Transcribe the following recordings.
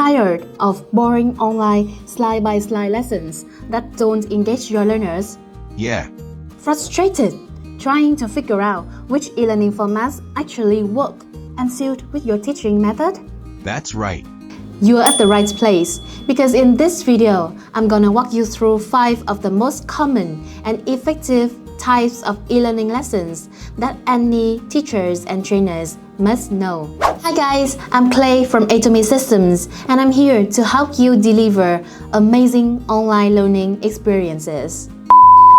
tired of boring online slide-by-slide lessons that don't engage your learners? Yeah. Frustrated trying to figure out which e-learning formats actually work and suit with your teaching method? That's right. You're at the right place, because in this video, I'm gonna walk you through 5 of the most common and effective types of e-learning lessons that any teachers and trainers must know. Hi guys, I'm Clay from A2Me Systems, and I'm here to help you deliver amazing online learning experiences.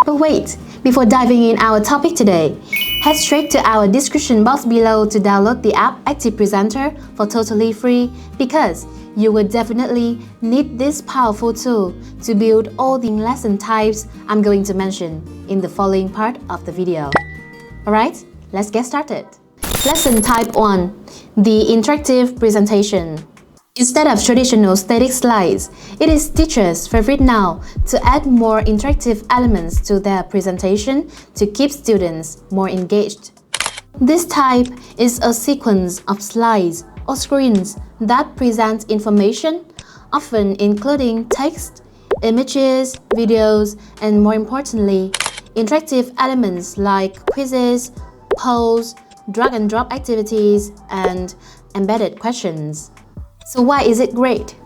But wait, before diving in our topic today, head straight to our description box below to download the app ActivePresenter for totally free, because you will definitely need this powerful tool to build all the lesson types I'm going to mention in the following part of the video. Alright, let's get started. Lesson Type 1. The interactive presentation. Instead of traditional static slides, it is teachers' favorite now to add more interactive elements to their presentation to keep students more engaged. This type is a sequence of slides or screens that present information, often including text, images, videos, and more importantly, interactive elements like quizzes, polls, drag-and-drop activities, and embedded questions. So why is it great?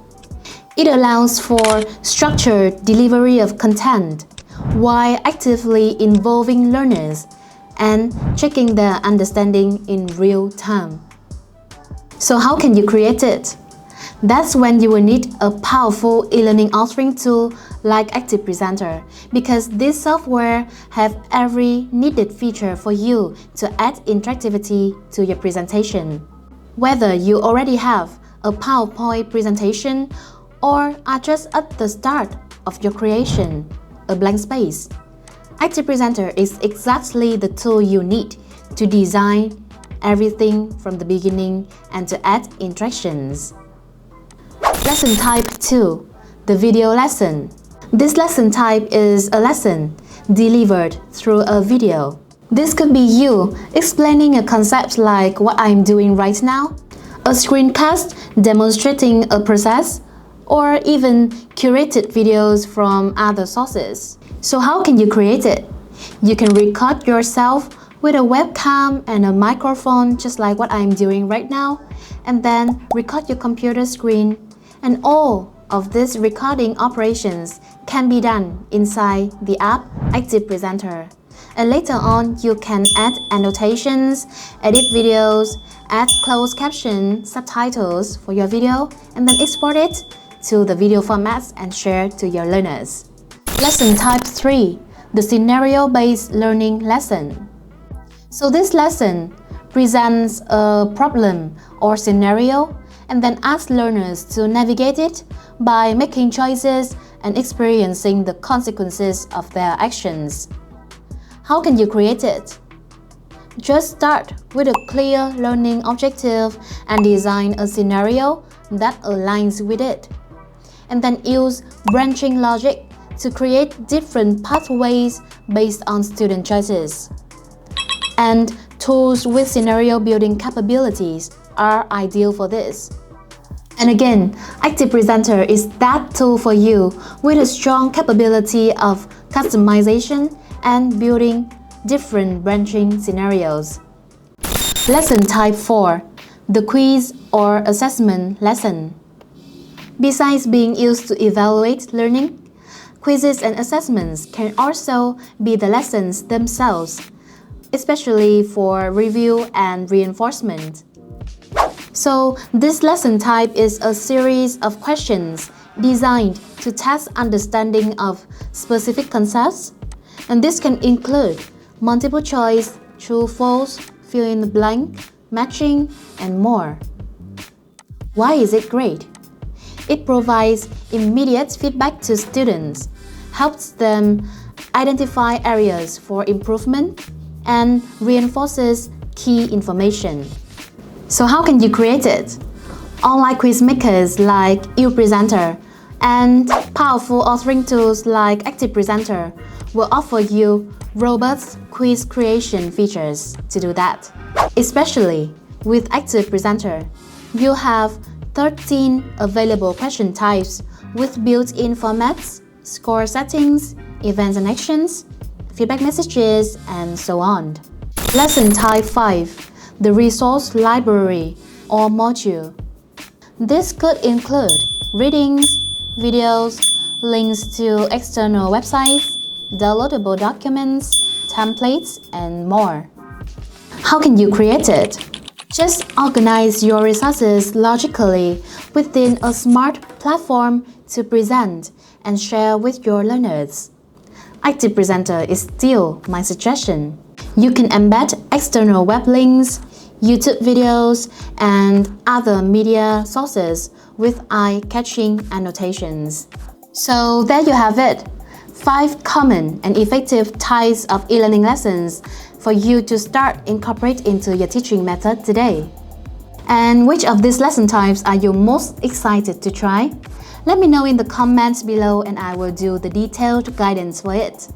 It allows for structured delivery of content while actively involving learners and checking their understanding in real time. So how can you create it? That's when you will need a powerful e-learning authoring tool like ActivePresenter, because this software have every needed feature for you to add interactivity to your presentation. Whether you already have a PowerPoint presentation or are just at the start of your creation, a blank space, ActivePresenter is exactly the tool you need to design everything from the beginning and to add interactions. Lesson Type 2. The video lesson. This lesson type is a lesson delivered through a video. This could be you explaining a concept like what I'm doing right now, a screencast demonstrating a process, or even curated videos from other sources. So how can you create it? You can record yourself with a webcam and a microphone just like what I'm doing right now, and then record your computer screen, and all of these recording operations can be done inside the app ActivePresenter. And later on, you can add annotations, edit videos, add closed caption, subtitles for your video, and then export it to the video formats and share to your learners. Lesson Type 3. The scenario-based learning lesson. So this lesson presents a problem or scenario and then asks learners to navigate it by making choices and experiencing the consequences of their actions. How can you create it? Just start with a clear learning objective and design a scenario that aligns with it. And then use branching logic to create different pathways based on student choices. And tools with scenario building capabilities are ideal for this. And again, ActivePresenter is that tool for you with a strong capability of customization and building different branching scenarios. Lesson Type 4. The quiz or assessment lesson. Besides being used to evaluate learning, quizzes and assessments can also be the lessons themselves, especially for review and reinforcement. So this lesson type is a series of questions designed to test understanding of specific concepts, and this can include multiple choice, true, false, fill in the blank, matching, and more. Why is it great? It provides immediate feedback to students, helps them identify areas for improvement, and reinforces key information. So how can you create it? Online quiz makers like eLearning and powerful authoring tools like ActivePresenter will offer you robust quiz creation features to do that. Especially with ActivePresenter, you have 13 available question types with built-in formats, score settings, events and actions, feedback messages, and so on. Lesson Type 5, the resource library or module. This could include readings, videos, links to external websites, downloadable documents, templates, and more. How can you create it? Just organize your resources logically within a smart platform to present and share with your learners. ActivePresenter is still my suggestion. You can embed external web links, YouTube videos, and other media sources with eye-catching annotations. So there you have it, 5 common and effective types of e-learning lessons for you to start incorporate into your teaching method today. And which of these lesson types are you most excited to try? Let me know in the comments below and I will do the detailed guidance for it.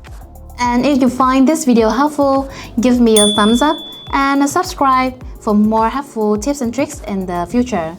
And if you find this video helpful, give me a thumbs up and a subscribe for more helpful tips and tricks in the future.